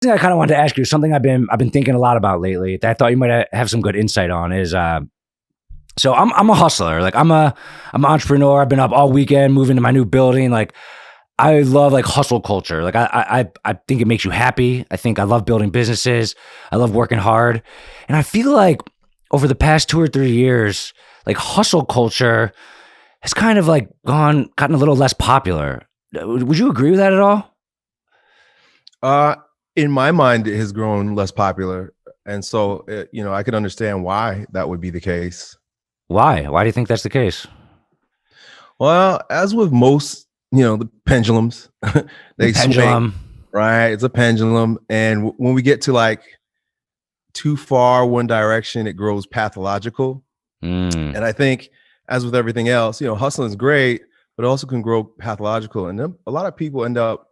thing I kind of wanted to ask you, something I've been thinking a lot about lately that I thought you might have some good insight on is so I'm a hustler. Like I'm an entrepreneur. I've been up all weekend moving to my new building. Like I love like hustle culture. Like I think it makes you happy. I think I love building businesses. I love working hard. And I feel like over the past 2 or 3 years, like hustle culture has kind of like gotten a little less popular. Would you agree with that at all? Uh, in my mind, it has grown less popular, and so I could understand why that would be the case. Why? Why do you think that's the case? Well, as with most, the pendulums, The they swing, pendulum. right? It's a pendulum, and when we get to like too far one direction, it grows pathological. Mm, And I think, as with everything else, hustling is great, but it also can grow pathological. And then a lot of people end up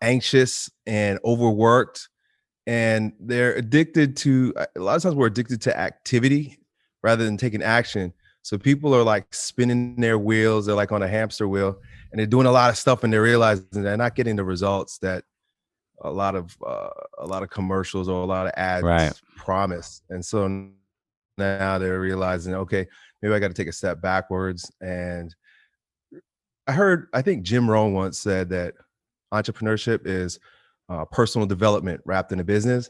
anxious and overworked, and they're addicted to. A lot of times, we're addicted to activity rather than taking action. So people are like spinning their wheels. They're like on a hamster wheel, and they're doing a lot of stuff, and they're realizing they're not getting the results that a lot of commercials or a lot of right. ads promise. And so now they're realizing, okay, maybe I got to take a step backwards. And I think Jim Rohn once said that entrepreneurship is personal development wrapped in a business.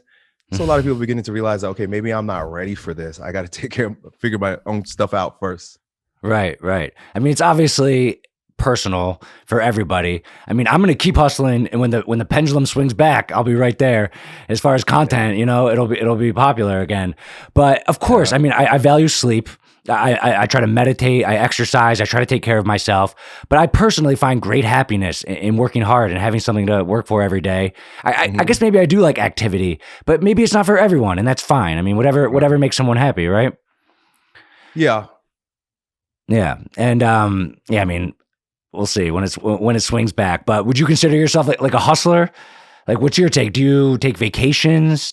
So a lot of people are beginning to realize, okay, maybe I'm not ready for this. I got to figure my own stuff out first. Right, right. I mean, it's obviously personal for everybody. I mean, I'm going to keep hustling, and when the pendulum swings back, I'll be right there. As far as content, it'll be popular again. But of course, Yeah. I mean, I value sleep. I try to meditate. I exercise. I try to take care of myself. But I personally find great happiness in working hard and having something to work for every day. I Mhm. guess maybe I do like activity, but maybe it's not for everyone, and that's fine. I mean, whatever Right. makes someone happy, right? Yeah. Yeah, and yeah, I mean, we'll see when it swings back. But would you consider yourself like a hustler? Like, what's your take? Do you take vacations?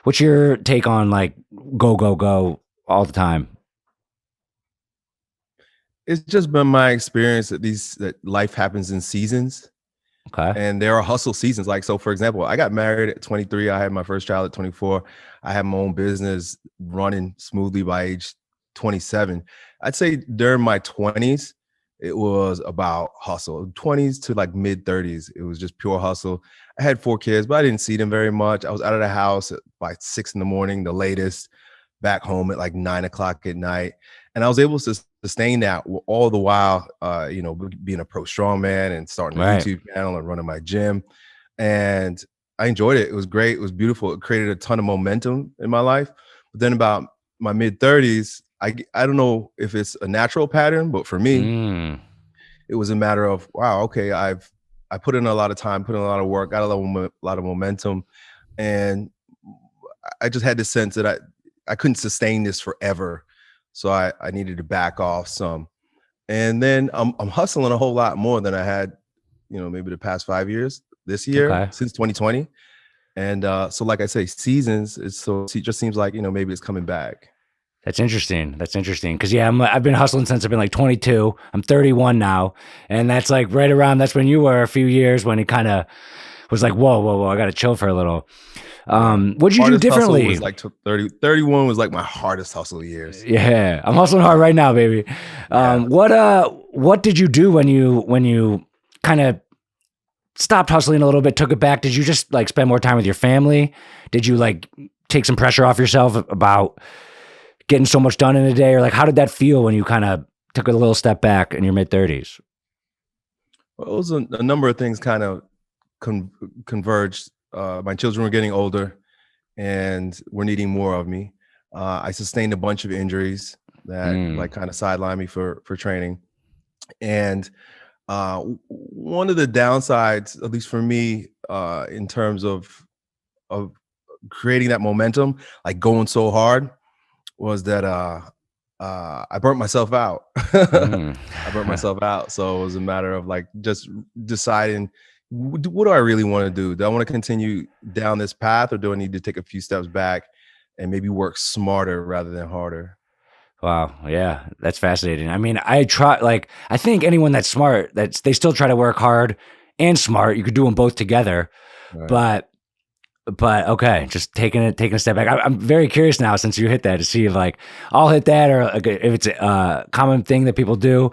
What's your take on like go go go all the time? It's just been my experience that life happens in seasons. Okay. And there are hustle seasons. Like, so for example, I got married at 23. I had my first child at 24. I had my own business running smoothly by age 27. I'd say during my 20s, it was about hustle. 20s to like mid 30s, it was just pure hustle. I had 4 kids, but I didn't see them very much. I was out of the house by 6 in the morning, the latest, back home at like 9 o'clock at night. And I was able to sustain that all the while, being a pro strongman and starting a Right. YouTube channel and running my gym. And I enjoyed it. It was great. It was beautiful. It created a ton of momentum in my life. But then about my mid 30s, I don't know if it's a natural pattern, but for me, Mm. it was a matter of, wow, okay, I put in a lot of time, put in a lot of work, got a lot of momentum, and I just had this sense that I couldn't sustain this forever, so I needed to back off some. And then I'm hustling a whole lot more than I had, maybe the past 5 years. This year Okay. since 2020, and so like I say, seasons. It just seems like maybe it's coming back. That's interesting. That's interesting. Cause yeah, I've been hustling since I've been like 22. I'm 31 now. And that's like right around, that's when you were a few years when it kind of was like, whoa, whoa, whoa, I got to chill for a little. Yeah, What'd you do hardest hustle differently? was like 30, 31 was like my hardest hustle years. Yeah, I'm hustling hard right now, baby. Yeah. What did you do when you kind of stopped hustling a little bit, took it back? Did you just like spend more time with your family? Did you like take some pressure off yourself about getting so much done in a day, or like how did that feel when you kind of took a little step back in your mid 30s? Well, it was a number of things kind of con- converged. My children were getting older and were needing more of me. I sustained a bunch of injuries that like Mm, kind of sidelined me for training. And one of the downsides, at least for me, in terms of creating that momentum, like going so hard, was that I burnt myself out. mm. I burnt myself out. So it was a matter of like just deciding, what do I really want to do? Do I want to continue down this path, or do I need to take a few steps back and maybe work smarter rather than harder? Wow, yeah, that's fascinating. I mean, I think anyone that's smart, they still try to work hard and smart. You could do them both together. Right. But okay, just taking a step back. I'm very curious now since you hit that to see if like I'll hit that or like, if it's a common thing that people do.